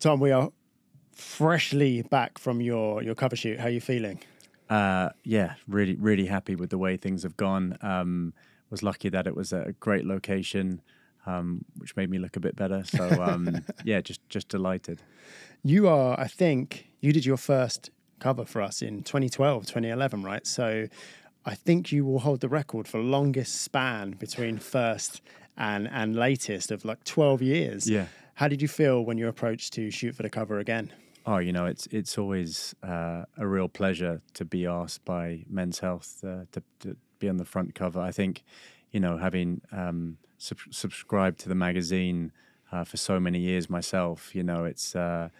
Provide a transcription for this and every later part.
Thom, we are freshly back from your cover shoot. How are you feeling? Yeah, really happy with the way things have gone. Was lucky that it was a great location, which made me look a bit better. So yeah, just delighted. You are, I think, you did your first cover for us in 2012, 2011, right? So I think you will hold the record for longest span between first and latest of like 12 years. Yeah. How did you feel when you approached to shoot for the cover again? Oh, it's always a real pleasure to be asked by Men's Health to be on the front cover. I think, having subscribed to the magazine for so many years myself, it's a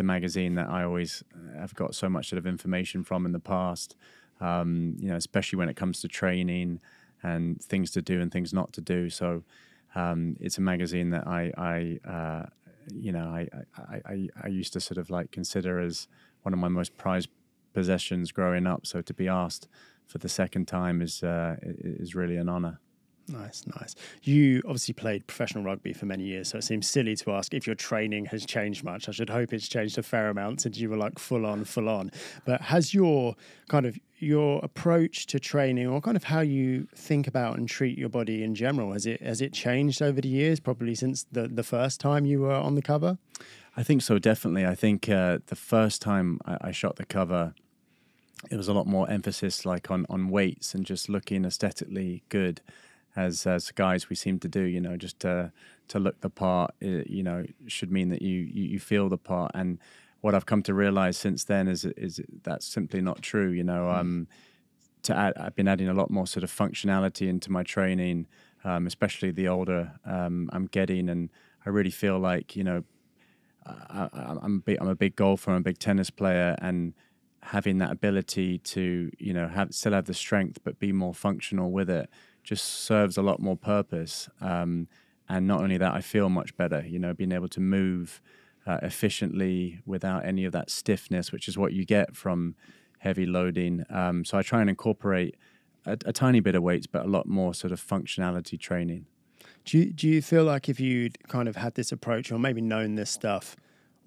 magazine that I always have got so much sort of information from in the past. Especially when it comes to training and things to do and things not to do. So it's a magazine that I used to sort of like consider as one of my most prized possessions growing up. So to be asked for the second time is really an honor. Nice. You obviously played professional rugby for many years, so it seems silly to ask if your training has changed much. I should hope it's changed a fair amount since you were like full on. But has your approach to training, or kind of how you think about and treat your body in general, has it changed over the years, probably since the first time you were on the cover? I think so, definitely. I think the first time I shot the cover, it was a lot more emphasis like on weights and just looking aesthetically good. As guys, we seem to do, just to look the part, should mean that you feel the part. And what I've come to realize since then is that's simply not true. I've been adding a lot more sort of functionality into my training, especially the older I'm getting, and I really feel like I'm a big golfer, I'm a big tennis player, and having that ability to still have the strength but be more functional with it just serves a lot more purpose. And not only that, I feel much better, being able to move efficiently without any of that stiffness, which is what you get from heavy loading. So I try and incorporate a tiny bit of weights, but a lot more sort of functionality training. Do you feel like if you'd kind of had this approach, or maybe known this stuff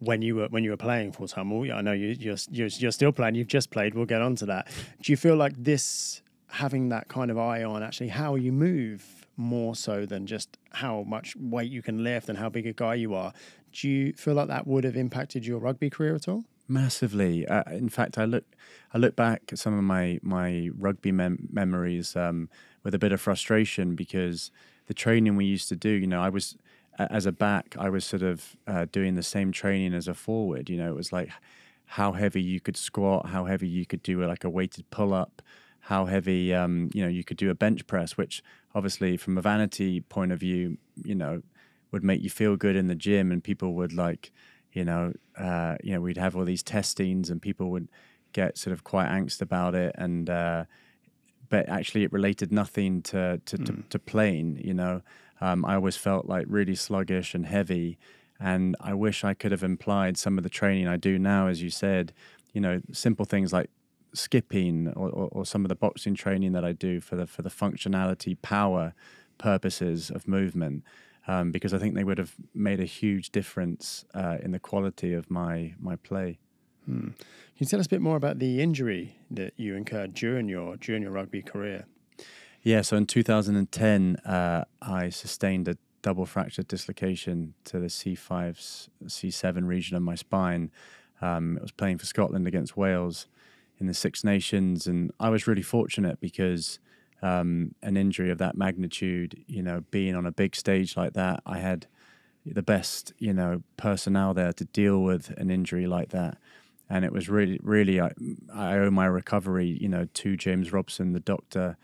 when you were playing full time? Well, I know you're still playing. You've just played. We'll get on to that. Do you feel like this, having that kind of eye on actually how you move more so than just how much weight you can lift and how big a guy you are, do you feel like that would have impacted your rugby career at all? Massively. In fact, I look back at some of my rugby memories with a bit of frustration, because the training we used to do, I was, as a back, I was sort of doing the same training as a forward. It was like how heavy you could squat, how heavy you could do like a weighted pull-up, how heavy you could do a bench press, which obviously from a vanity point of view, would make you feel good in the gym, and people would like, we'd have all these testings and people would get sort of quite angst about it, and but actually it related nothing to playing. I always felt like really sluggish and heavy, and I wish I could have implied some of the training I do now, as you said, simple things like skipping or some of the boxing training that I do for the functionality, power purposes of movement, because I think they would have made a huge difference in the quality of my play. Can you tell us a bit more about the injury that you incurred during your rugby career? Yeah, so in 2010, I sustained a double fracture dislocation to the C5, C7 region of my spine. It was playing for Scotland against Wales in the Six Nations, and I was really fortunate because an injury of that magnitude, being on a big stage like that, I had the best, personnel there to deal with an injury like that. And it was really, I owe my recovery, to James Robson, the doctor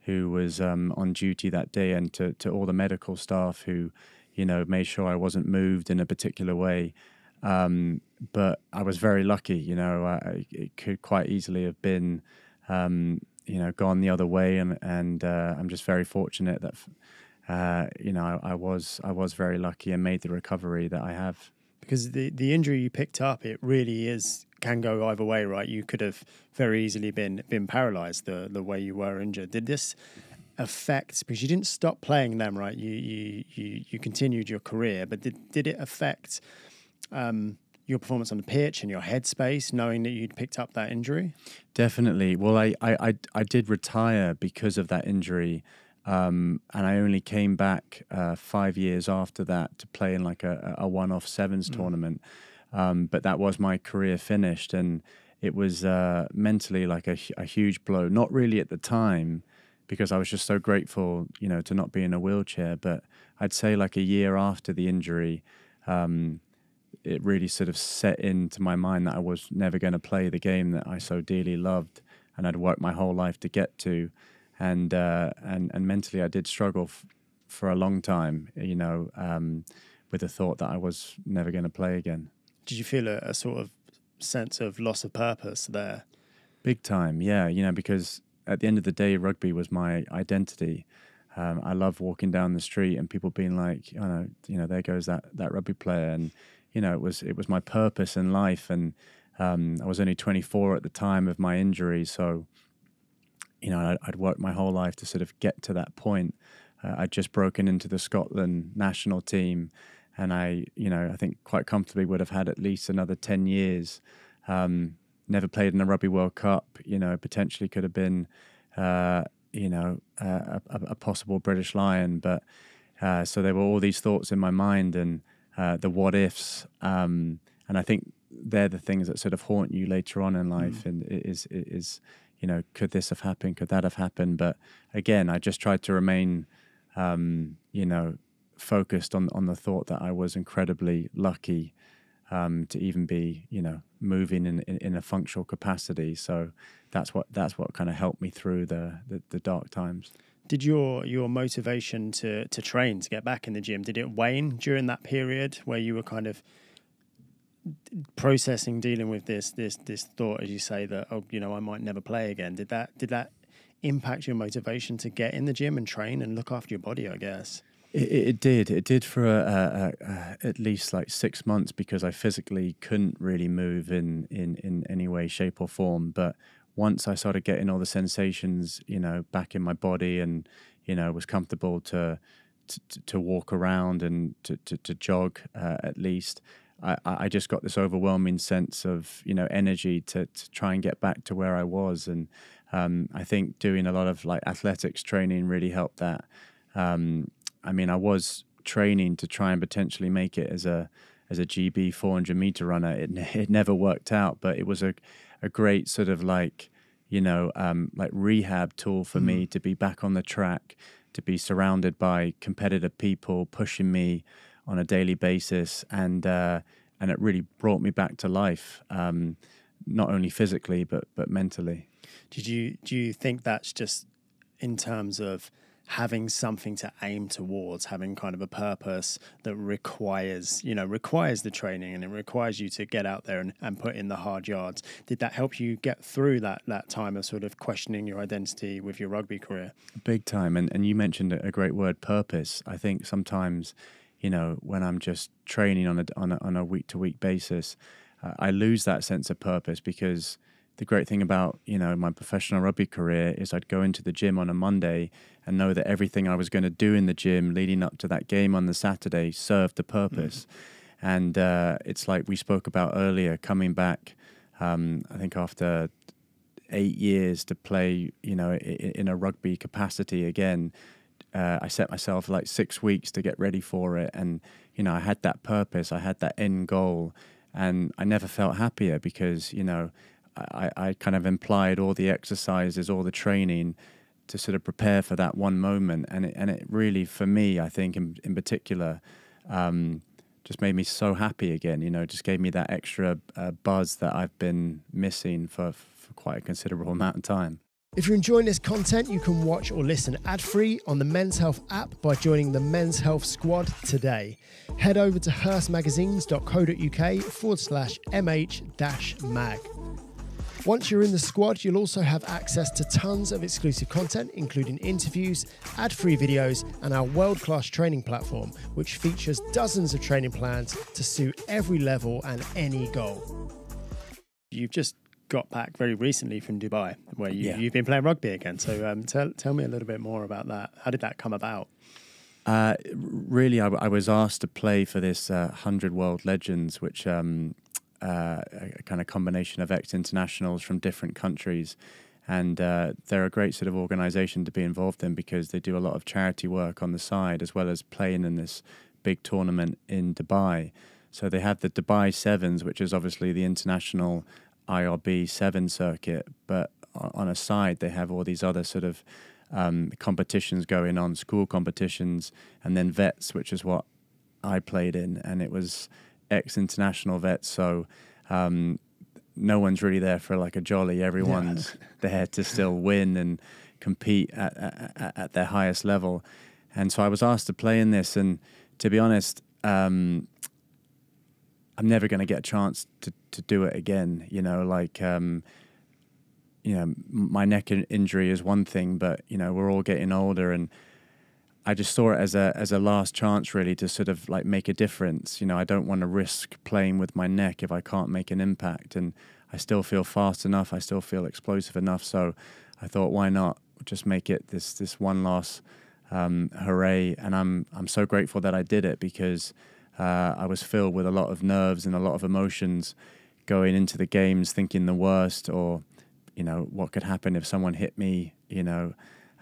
who was on duty that day, and to all the medical staff who, made sure I wasn't moved in a particular way. But I was very lucky, it could quite easily have been, gone the other way. And I'm just very fortunate that, I was very lucky and made the recovery that I have. Because the injury you picked up, it really can go either way, right? You could have very easily been paralysed the way you were injured. Did this affect, because you didn't stop playing them, right? You continued your career, but did it affect your performance on the pitch and your headspace, knowing that you'd picked up that injury? Definitely. Well, I did retire because of that injury, and I only came back 5 years after that to play in like a one-off sevens tournament. But that was my career finished, and it was mentally like a huge blow. Not really at the time, because I was just so grateful, you know, to not be in a wheelchair. But I'd say like a year after the injury, it really sort of set into my mind that I was never going to play the game that I so dearly loved and I'd worked my whole life to get to. And mentally I did struggle for a long time, you know, with the thought that I was never going to play again. Did you feel a sort of sense of loss of purpose there? Big time, yeah, you know, because at the end of the day, rugby was my identity. I love walking down the street and people being like, oh, you know, there goes that rugby player. And, you know, it was my purpose in life. And I was only 24 at the time of my injury. So, you know, I'd worked my whole life to sort of get to that point. I'd just broken into the Scotland national team. And I think quite comfortably would have had at least another 10 years. Never played in a Rugby World Cup, you know, potentially could have been, a possible British Lion. But so there were all these thoughts in my mind and the what ifs. And I think they're the things that sort of haunt you later on in life. And it is, you know, could this have happened? Could that have happened? But again, I just tried to remain, focused on the thought that I was incredibly lucky to even be, you know, moving in a functional capacity. So that's what kind of helped me through the dark times. Did your motivation to train, to get back in the gym, did it wane during that period where you were kind of processing, dealing with this thought, as you say, that, oh, you know, I might never play again? Did that impact your motivation to get in the gym and train and look after your body, I guess? It did. It did for at least like 6 months, because I physically couldn't really move in any way, shape or form. But once I started getting all the sensations, you know, back in my body, and, you know, was comfortable to walk around and to jog at least, I just got this overwhelming sense of, you know, energy to try and get back to where I was. And I think doing a lot of like athletics training really helped that. I mean, I was training to try and potentially make it as a GB 400 meter runner. It never worked out, but it was a great sort of like, you know, like rehab tool for me to be back on the track, to be surrounded by competitive people pushing me on a daily basis, and it really brought me back to life, not only physically but mentally. Do you think that's just in terms of having something to aim towards, having kind of a purpose that requires the training, and it requires you to get out there and put in the hard yards? Did that help you get through that time of sort of questioning your identity with your rugby career? Big time. And you mentioned a great word, purpose. I think sometimes, you know, when I'm just training on a week-to-week basis, I lose that sense of purpose, because the great thing about, you know, my professional rugby career is I'd go into the gym on a Monday and know that everything I was going to do in the gym leading up to that game on the Saturday served a purpose. And it's like we spoke about earlier, coming back, I think after 8 years to play, you know, in a rugby capacity again. I set myself like 6 weeks to get ready for it. And, you know, I had that purpose, I had that end goal, and I never felt happier, because, you know, I kind of implied all the exercises, all the training to sort of prepare for that one moment. And it really, for me, I think in particular, just made me so happy again, you know, just gave me that extra buzz that I've been missing for quite a considerable amount of time. If you're enjoying this content, you can watch or listen ad-free on the Men's Health app by joining the Men's Health Squad today. Head over to hearstmagazines.co.uk/mh-mag. Once you're in the squad, you'll also have access to tons of exclusive content, including interviews, ad-free videos, and our world-class training platform, which features dozens of training plans to suit every level and any goal. You've just got back very recently from Dubai, where you've been playing rugby again. So tell me a little bit more about that. How did that come about? Really, I was asked to play for this 100 World Legends, which a kind of combination of ex-internationals from different countries. And they're a great sort of organisation to be involved in because they do a lot of charity work on the side as well as playing in this big tournament in Dubai. So they have the Dubai Sevens, which is obviously the international IRB 7 circuit, but on a side they have all these other sort of competitions going on, school competitions, and then vets, which is what I played in, and it was ex-international vets, so no one's really there for like a jolly. Everyone's there to still win and compete at their highest level. And so I was asked to play in this, and to be honest, I'm never going to get a chance to do it again. You know, like, you know, my neck injury is one thing, but, you know, we're all getting older, and I just saw it as a last chance really to sort of like make a difference. You know, I don't want to risk playing with my neck if I can't make an impact, and I still feel fast enough, I still feel explosive enough. So I thought, why not just make it this one last hooray? And I'm so grateful that I did it, because I was filled with a lot of nerves and a lot of emotions going into the games, thinking the worst, or, you know, what could happen if someone hit me, you know,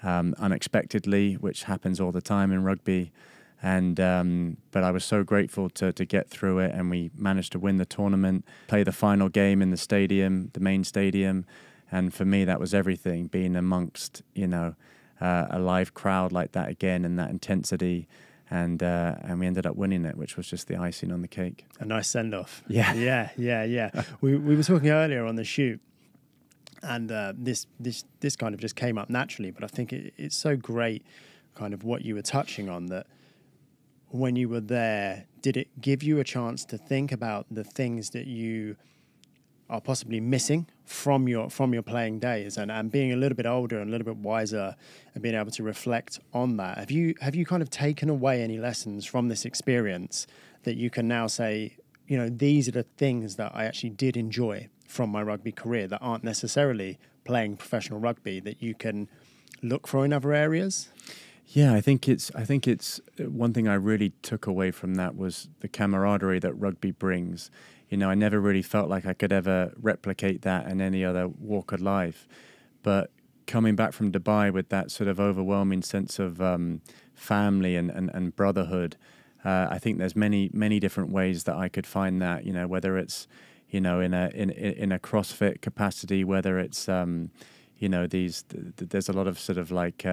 unexpectedly, which happens all the time in rugby. And but I was so grateful to get through it, and we managed to win the tournament, play the final game in the stadium, the main stadium. And for me, that was everything, being amongst, you know, a live crowd like that again, and that intensity. And we ended up winning it, which was just the icing on the cake. A nice send-off. Yeah. Yeah. we were talking earlier on the shoot, and this kind of just came up naturally, but I think it's so great, kind of what you were touching on, that when you were there, did it give you a chance to think about the things that you are possibly missing from your playing days, and being a little bit older and a little bit wiser and being able to reflect on that? Have you kind of taken away any lessons from this experience that you can now say, you know, these are the things that I actually did enjoy from my rugby career that aren't necessarily playing professional rugby, that you can look for in other areas? Yeah, I think it's one thing I really took away from that was the camaraderie that rugby brings. You know, I never really felt like I could ever replicate that in any other walk of life. But coming back from Dubai with that sort of overwhelming sense of family and brotherhood, I think there's many different ways that I could find that. You know, whether it's, you know, in a CrossFit capacity, whether it's you know, there's a lot of sort of like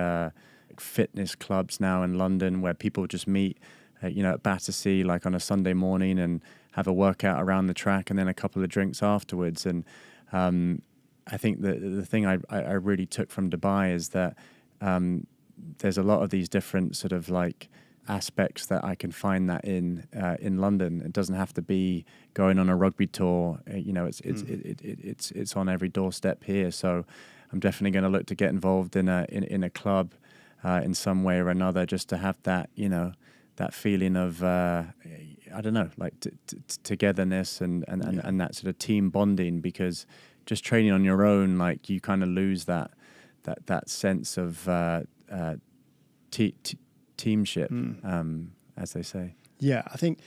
fitness clubs now in London where people just meet, you know, at Battersea, like on a Sunday morning, and have a workout around the track and then a couple of drinks afterwards. And I think the thing I really took from Dubai is that there's a lot of these different sort of like aspects that I can find that in London. It doesn't have to be going on a rugby tour. You know, it's on every doorstep here. So I'm definitely going to look to get involved in a club in some way or another, just to have that, you know, that feeling of I don't know, like togetherness and that sort of team bonding. Because just training on your own, like, you kind of lose that sense of teamship, as they say. Yeah, I think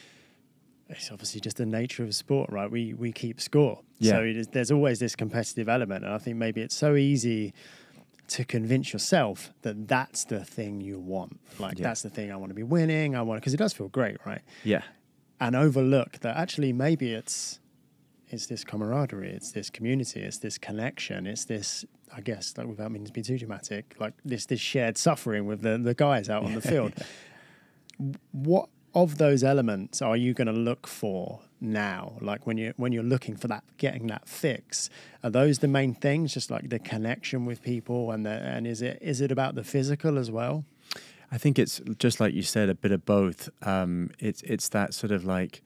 it's obviously just the nature of sport, right? We keep score. Yeah. So there's always this competitive element. And I think maybe it's so easy to convince yourself that that's the thing you want. Like, that's the thing I want to be winning. Because it does feel great, right? Yeah. And overlook that actually maybe it's this camaraderie, it's this community, it's this connection, it's this, I guess, like, without meaning to be too dramatic, like this shared suffering with the guys out on the field. What of those elements are you going to look for now? Like, when you're looking for that, getting that fix, are those the main things? Just like the connection with people, and is it about the physical as well? I think it's just like you said, a bit of both. It's that sort of like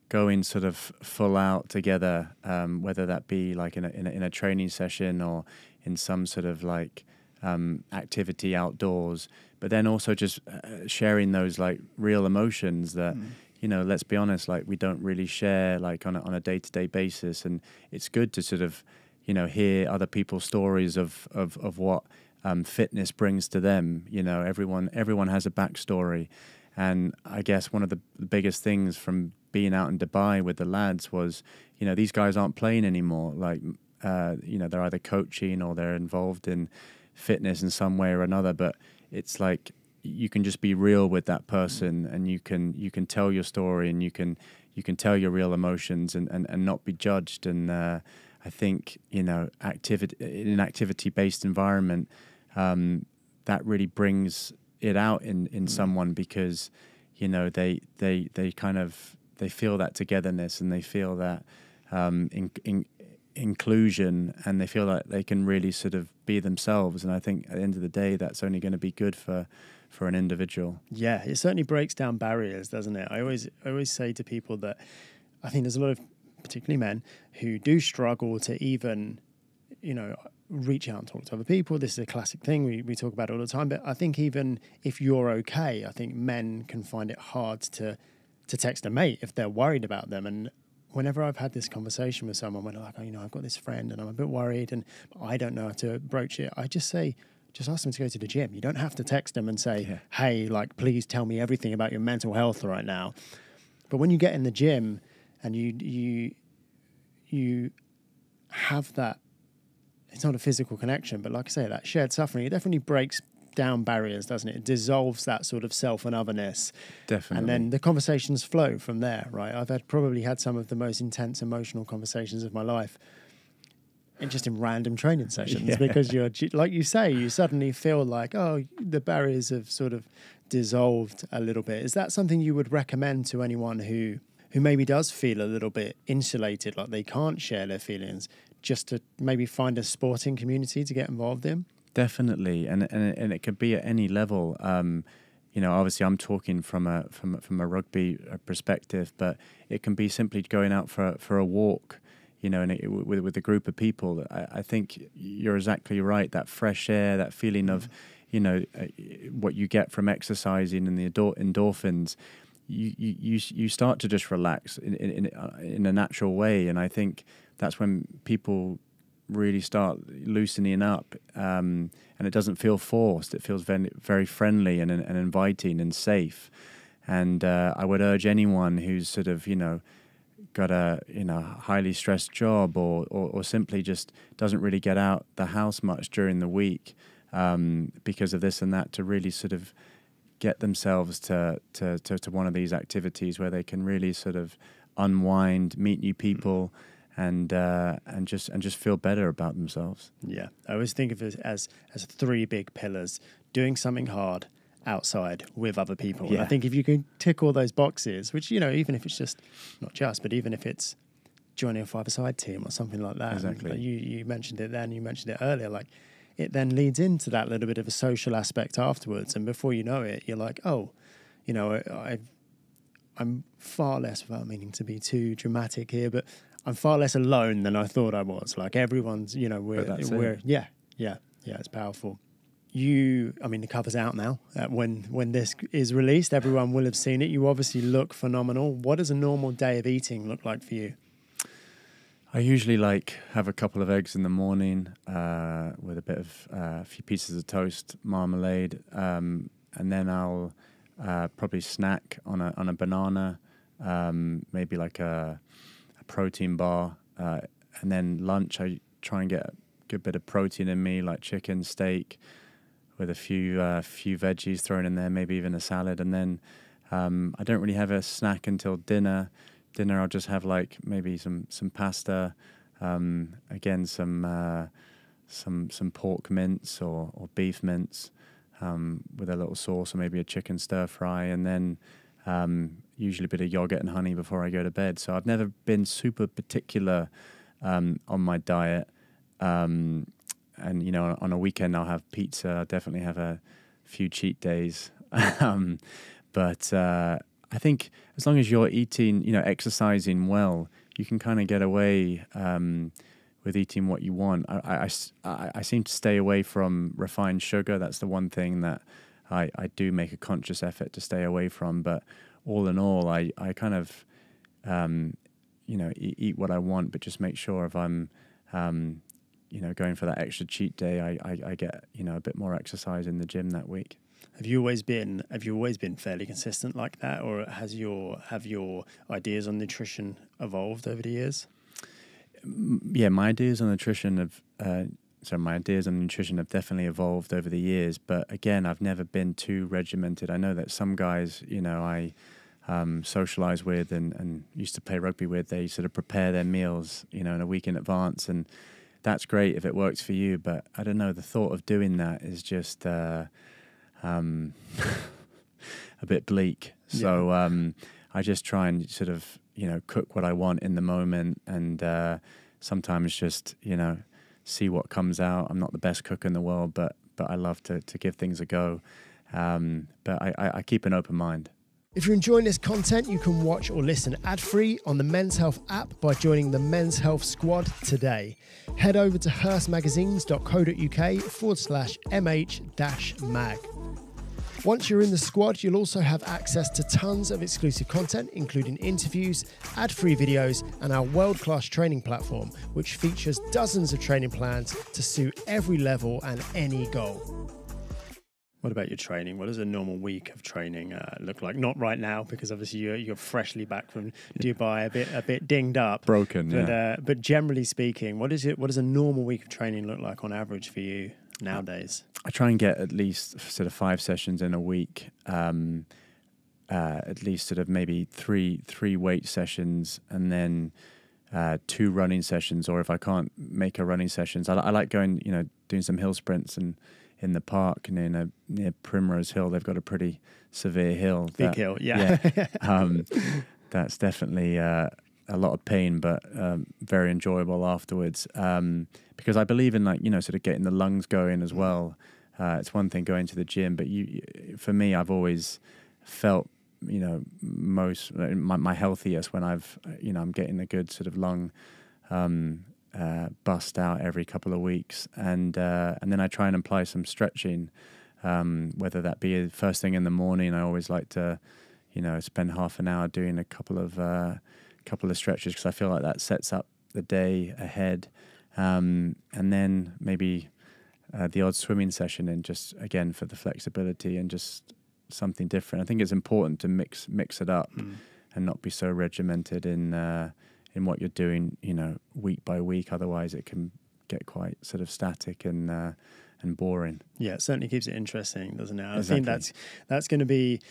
going sort of full out together, whether that be like in a training session or in some sort of like activity outdoors, but then also just sharing those like real emotions that, you know, let's be honest, like, we don't really share like on a day-to-day basis. And it's good to sort of, you know, hear other people's stories of what fitness brings to them. You know, everyone has a backstory, and I guess one of the biggest things from being out in Dubai with the lads was, you know, these guys aren't playing anymore. Like, you know, they're either coaching or they're involved in fitness in some way or another. But it's like you can just be real with that person, and you can tell your story, and you can tell your real emotions, and not be judged. And I think, you know, in an activity-based environment, that really brings it out in someone, because, you know, they feel that togetherness, and they feel that inclusion, and they feel like they can really sort of be themselves. And I think at the end of the day, that's only going to be good for an individual. Yeah, it certainly breaks down barriers, doesn't it? I always say to people that I think there's a lot of, particularly men, who do struggle to even, you know, reach out and talk to other people. This is a classic thing. We talk about it all the time. But I think even if you're okay, I think men can find it hard to text a mate if they're worried about them. And whenever I've had this conversation with someone when they're like, oh, you know, I've got this friend and I'm a bit worried and I don't know how to broach it, I just say, just ask them to go to the gym. You don't have to text them and say, hey, like, please tell me everything about your mental health right now. But when you get in the gym and you have that, it's not a physical connection, but like I say, that shared suffering, it definitely breaks down barriers, doesn't it? It dissolves that sort of self and otherness. Definitely. And then the conversations flow from there, right? I've probably had some of the most intense emotional conversations of my life in random training sessions, because you're, like you say, you suddenly feel like, oh, the barriers have sort of dissolved a little bit. Is that something you would recommend to anyone who maybe does feel a little bit insulated, like they can't share their feelings, just to maybe find a sporting community to get involved in? Definitely, and it could be at any level. You know, obviously, I'm talking from a rugby perspective, but it can be simply going out for a walk. You know, and with a group of people. I think you're exactly right. That fresh air, that feeling of, you know, what you get from exercising and the endorphins. You start to just relax in a natural way, and I think that's when people really start loosening up, and it doesn't feel forced. It feels very, very friendly and inviting and safe. And I would urge anyone who's sort of, you know, got a, you know, highly stressed job or simply just doesn't really get out the house much during the week because of this and that, to really sort of get themselves to one of these activities where they can really sort of unwind, meet new people, and just feel better about themselves. Yeah, I always think of it as three big pillars: doing something hard outside with other people. Yeah. I think if you can tick all those boxes, which, you know, even if it's just, not just, but even if it's joining a five-a-side team or something like that. Exactly. Like you mentioned it then, you mentioned it earlier, like it then leads into that little bit of a social aspect afterwards. And before you know it, you're like, oh, you know, I'm far less, without meaning to be too dramatic here, but I'm far less alone than I thought I was. Like everyone's, you know, it's powerful. I mean, the cover's out now. When this is released, everyone will have seen it. You obviously look phenomenal. What does a normal day of eating look like for you? I usually have a couple of eggs in the morning with a bit of a few pieces of toast, marmalade, and then I'll probably snack on a banana, maybe like a protein bar, and then lunch I try and get a good bit of protein in me, like chicken, steak, with a few veggies thrown in there, maybe even a salad. And then I don't really have a snack until dinner. Dinner I'll just have maybe some pasta, again some pork mince or beef mince with a little sauce, or maybe a chicken stir fry, and then usually a bit of yogurt and honey before I go to bed. So I've never been super particular on my diet. And, you know, on a weekend I'll have pizza. I'll definitely have a few cheat days. But I think as long as you're eating, you know, exercising well, you can kind of get away with eating what you want. I seem to stay away from refined sugar. That's the one thing that I do make a conscious effort to stay away from. But all in all, I kind of, you know, eat what I want, but just make sure if I'm going for that extra cheat day, I get, a bit more exercise in the gym that week. Have you always been fairly consistent like that, or have your ideas on nutrition evolved over the years? Yeah, my ideas on nutrition have definitely evolved over the years. But again, I've never been too regimented. I know that some guys, I socialize with and used to play rugby with, they sort of prepare their meals, in a week in advance, and that's great if it works for you. But I don't know, the thought of doing that is just a bit bleak. So I just try and sort of cook what I want in the moment, and sometimes just see what comes out. I'm not the best cook in the world, but I love to give things a go. But I keep an open mind. If you're enjoying this content, you can watch or listen ad-free on the Men's Health app by joining the Men's Health Squad today. Head over to hearstmagazines.co.uk/mh-mag. Once you're in the squad, you'll also have access to tons of exclusive content, including interviews, ad-free videos, and our world-class training platform, which features dozens of training plans to suit every level and any goal. What about your training? What does a normal week of training look like? Not right now, because obviously you're freshly back from Dubai, a bit dinged up, broken. But generally speaking, what does a normal week of training look like on average for you nowadays? I try and get at least sort of 5 sessions in a week. At least sort of maybe three weight sessions, and then 2 running sessions. Or if I can't make a running sessions, I like going, doing some hill sprints and in the park near Primrose Hill. They've got a pretty severe hill. Big hill, yeah. That's definitely a lot of pain, but very enjoyable afterwards. Because I believe in sort of getting the lungs going as well. It's one thing going to the gym, but for me, I've always felt my healthiest when I'm getting a good sort of lung bust out every couple of weeks, and then I try and apply some stretching, whether that be first thing in the morning. I always like to spend half an hour doing a couple of stretches, because I feel like that sets up the day ahead, and then maybe the odd swimming session, and just again for the flexibility and just something different. I think it's important to mix it up and not be so regimented in what you're doing, week by week. Otherwise, it can get quite sort of static and boring. Yeah, it certainly keeps it interesting, doesn't it? Exactly. I think that's going to be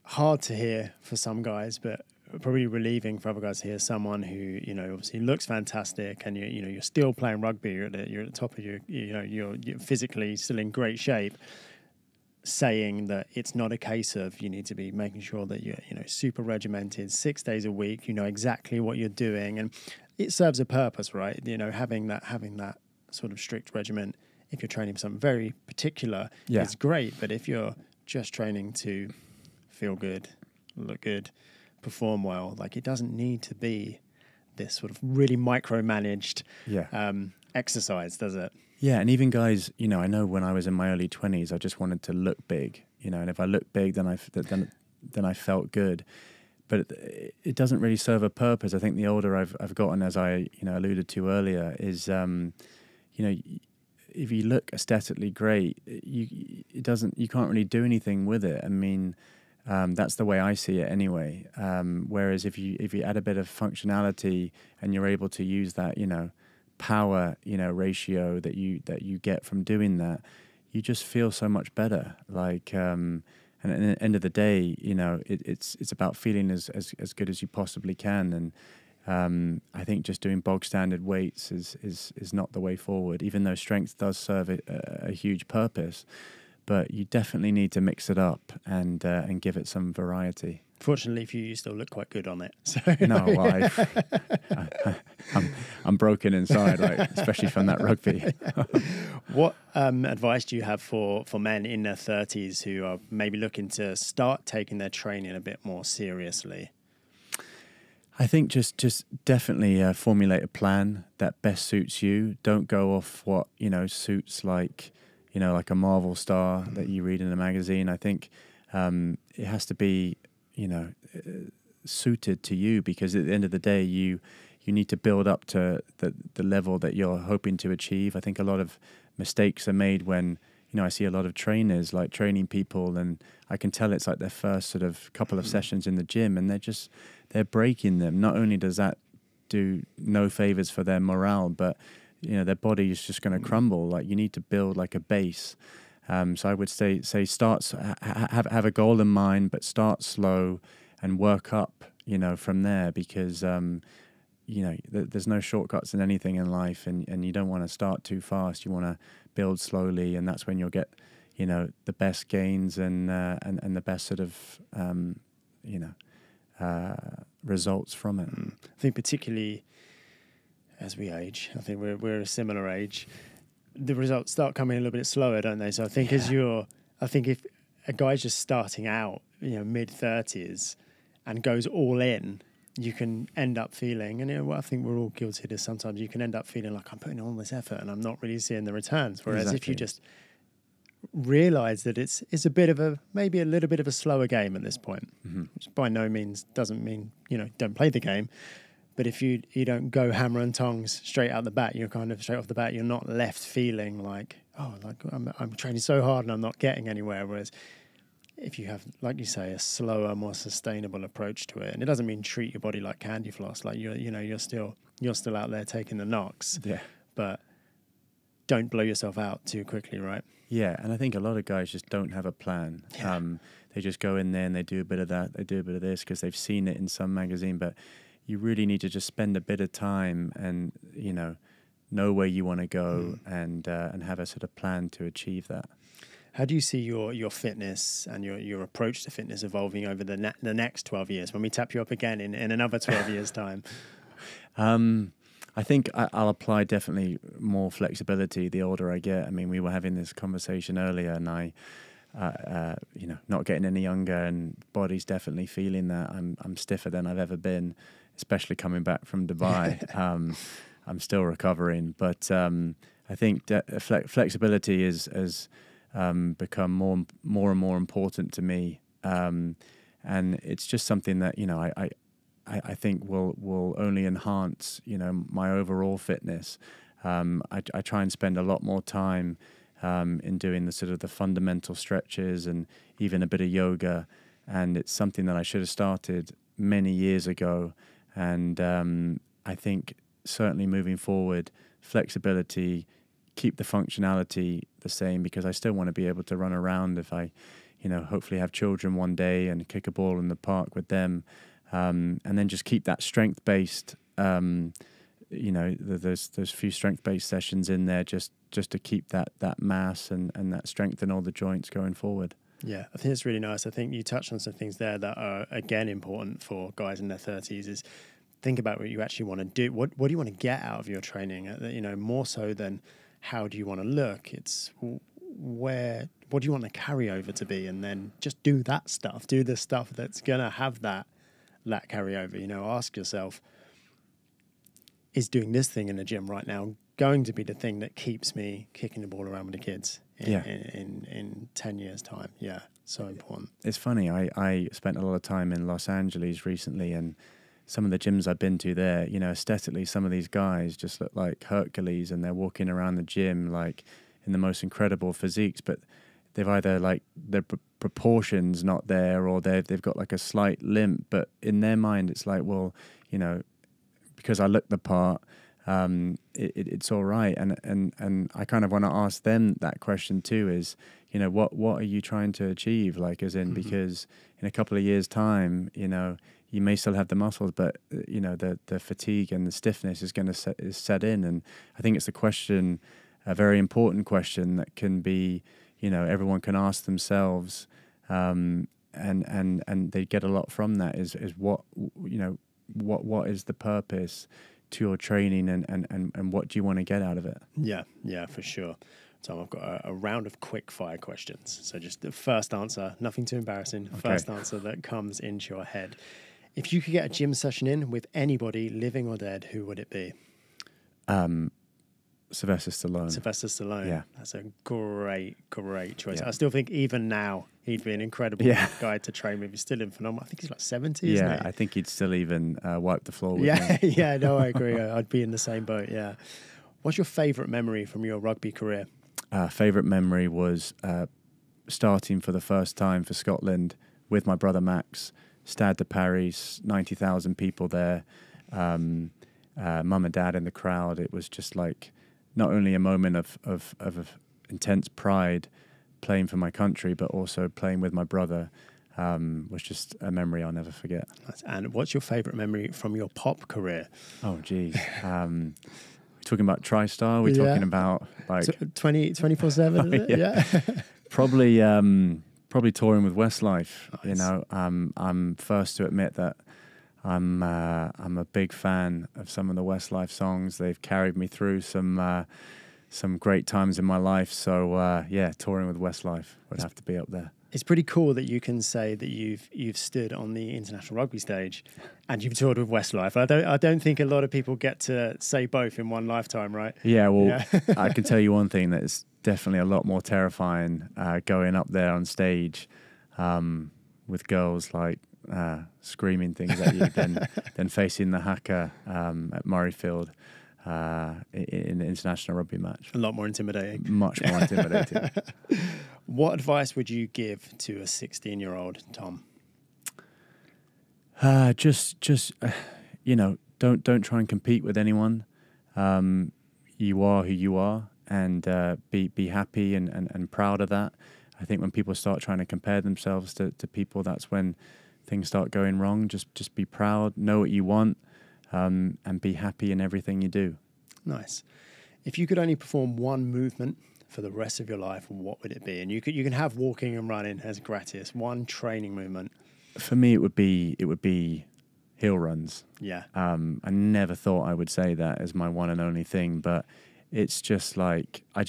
hard to hear for some guys, but probably relieving for other guys to hear someone who obviously looks fantastic, and you're still playing rugby. You're at the top of you're physically still in great shape, saying that it's not a case of you need to be making sure that you're super regimented 6 days a week. You know exactly what you're doing, and it serves a purpose, right? Having that sort of strict regimen, if you're training for something very particular, is great. But if you're just training to feel good, look good, perform well, it doesn't need to be this sort of really micromanaged exercise, does it? Yeah, and even guys, I know when I was in my early 20s, I just wanted to look big, and if I looked big, then I felt good. But it doesn't really serve a purpose. I think the older I've gotten, as I alluded to earlier, is if you look aesthetically great, you can't really do anything with it. I mean, that's the way I see it anyway. Whereas if you add a bit of functionality and you're able to use that, power, ratio that you get from doing that, you just feel so much better. And at the end of the day, it's about feeling as good as you possibly can. And I think just doing bog standard weights is not the way forward, even though strength does serve a huge purpose. But you definitely need to mix it up and give it some variety. Fortunately for you still look quite good on it. So. No, well, I'm broken inside, especially from that rugby. What advice do you have for men in their 30s who are maybe looking to start taking their training a bit more seriously? I think just definitely formulate a plan that best suits you. Don't go off what suits like a Marvel star that you read in a magazine. I think it has to be suited to you, because at the end of the day, you you need to build up to the level that you're hoping to achieve. I think a lot of mistakes are made when, you know, I see a lot of trainers like training people, and I can tell it's like their first sort of couple of sessions in the gym, and they're breaking them. Not only does that do no favors for their morale, but you know, their body is just going to crumble. Like, you need to build like a base. So I would say have a goal in mind, but start slow and work up, you know, from there, because you know, there's no shortcuts in anything in life, and you don't want to start too fast. You want to build slowly, and that's when you'll get, you know, the best gains and the best sort of you know, results from it. I think particularly as we age, I think we're a similar age, the results start coming a little bit slower, don't they? So I think I think if a guy's just starting out, you know, mid-30s and goes all in, you can end up feeling, and you know, what I think we're all guilty of this sometimes, you can end up feeling like, I'm putting all this effort and I'm not really seeing the returns. Whereas if you just realize that it's a bit of a, maybe a little bit of a slower game at this point, which by no means doesn't mean, you know, don't play the game. But if you don't go hammer and tongs straight out the bat, you're kind of straight off the bat, you're not left feeling like, oh, like I'm training so hard and I'm not getting anywhere. Whereas if you have, like you say, a slower, more sustainable approach to it, and it doesn't mean treat your body like candy floss, like you're still out there taking the knocks. Yeah. But don't blow yourself out too quickly, right? Yeah, and I think a lot of guys just don't have a plan. Yeah. They just go in there and they do a bit of that, they do a bit of this because they've seen it in some magazine, but you really need to just spend a bit of time and, you know where you want to go and have a sort of plan to achieve that. How do you see your fitness and your approach to fitness evolving over the next 12 years when we tap you up again in another 12 years' time? I think I'll apply definitely more flexibility the older I get. I mean, we were having this conversation earlier, and I, you know, not getting any younger, and body's definitely feeling that. I'm stiffer than I've ever been, especially coming back from Dubai. I'm still recovering, but I think flexibility has become more and more important to me, and it's just something that, you know, I think will only enhance, you know, my overall fitness. I try and spend a lot more time in doing the sort of the fundamental stretches and even a bit of yoga, and it's something that I should have started many years ago. And I think certainly moving forward, flexibility, keep the functionality the same, because I still want to be able to run around if I, you know, hopefully have children one day and kick a ball in the park with them. And then just keep that strength-based, you know, there's few strength-based sessions in there just to keep that mass and that strength in all the joints going forward. Yeah, I think it's really nice. I think you touched on some things there that are, again, important for guys in their 30s is think about what you actually want to do. What do you want to get out of your training? You know, more so than how do you want to look? It's what do you want the carryover to be? And then just do that stuff. Do the stuff that's going to have that carryover. You know, ask yourself, is doing this thing in the gym right now going to be the thing that keeps me kicking the ball around with the kids in 10 years' time? Yeah, so important. It's funny, I spent a lot of time in Los Angeles recently, and some of the gyms I've been to there, you know, aesthetically, some of these guys just look like Hercules, and they're walking around the gym like in the most incredible physiques, but they've either like their proportions not there, or they've got like a slight limp, but in their mind it's like, well, you know, because I look the part, it's all right. And I kind of want to ask them that question too, is, you know, what are you trying to achieve? Like, as in, because in a couple of years' time, you know, you may still have the muscles, but you know, the fatigue and the stiffness is going to set in. And I think it's a very important question that can be, you know, everyone can ask themselves, and they get a lot from that. Is what, you know, what is the purpose to your training, and what do you want to get out of it? Yeah, for sure. Tom, I've got a round of quick fire questions. So just the first answer, nothing too embarrassing. Okay. First answer that comes into your head. If you could get a gym session in with anybody, living or dead, who would it be? Sylvester Stallone. Sylvester Stallone. Yeah. That's a great choice. Yeah. I still think even now he'd be an incredible guy to train with. He's still in phenomenal. I think he's like 70, isn't he? I think he'd still even wipe the floor with Yeah, me. yeah, no, I agree. I'd be in the same boat, yeah. What's your favourite memory from your rugby career? Favourite memory was starting for the first time for Scotland with my brother Max. Stade de Paris, 90,000 people there. Mum and dad in the crowd. It was just like not only a moment of intense pride playing for my country, but also playing with my brother was just a memory I'll never forget. And what's your favourite memory from your pop career? Oh, geez. We're talking about TriStar. We're talking about like 24/7. Is it? Yeah. Probably touring with Westlife. Nice. You know, I'm first to admit that I'm a big fan of some of the Westlife songs. They've carried me through some great times in my life. So touring with Westlife would have to be up there. It's pretty cool that you can say that you've stood on the international rugby stage and you've toured with Westlife. I don't think a lot of people get to say both in one lifetime, right? Yeah, well, I can tell you one thing that is definitely a lot more terrifying going up there on stage with girls like screaming things at you than facing the haka at Murrayfield in the international rugby match. A lot more intimidating. Much more intimidating. What advice would you give to a 16-year-old Thom? Just you know, don't try and compete with anyone. You are who you are, and be happy and proud of that. I think when people start trying to compare themselves to people, that's when things start going wrong. Just be proud, know what you want, and be happy in everything you do. Nice. If you could only perform one movement for the rest of your life, what would it be? And you can have walking and running as gratis. One training movement. For me, it would be hill runs. Yeah. I never thought I would say that as my one and only thing, but it's just like I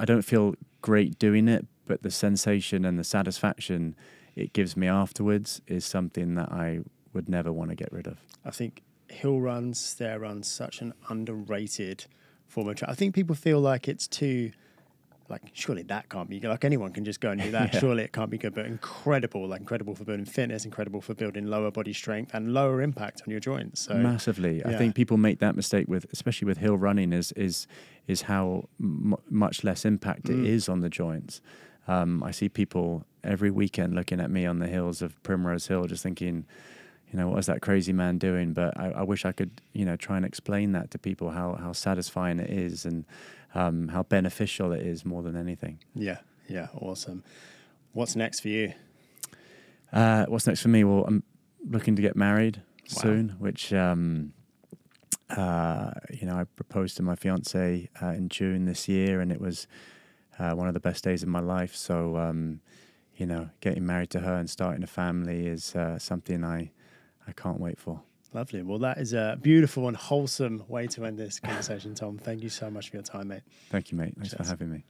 don't feel great doing it, but the sensation and the satisfaction it gives me afterwards is something that I would never want to get rid of. I think hill runs, stair runs, such an underrated form of I think people feel like it's too, like, surely that can't be good. Like, anyone can just go and do that. Yeah. Surely it can't be good, but incredible for building fitness, incredible for building lower body strength and lower impact on your joints. So massively. Yeah. I think people make that mistake especially with hill running is how much less impact it is on the joints. I see people every weekend looking at me on the hills of Primrose Hill just thinking, you know, what is that crazy man doing? But I wish I could, you know, try and explain that to people, how satisfying it is and how beneficial it is more than anything. Yeah, awesome. What's next for you? What's next for me? Well, I'm looking to get married soon, which, you know, I proposed to my fiance in June this year, and it was one of the best days of my life. So, you know, getting married to her and starting a family is something I can't wait for. Lovely. Well, that is a beautiful and wholesome way to end this conversation, Thom. Thank you so much for your time, mate. Thank you, mate. Thanks for having me.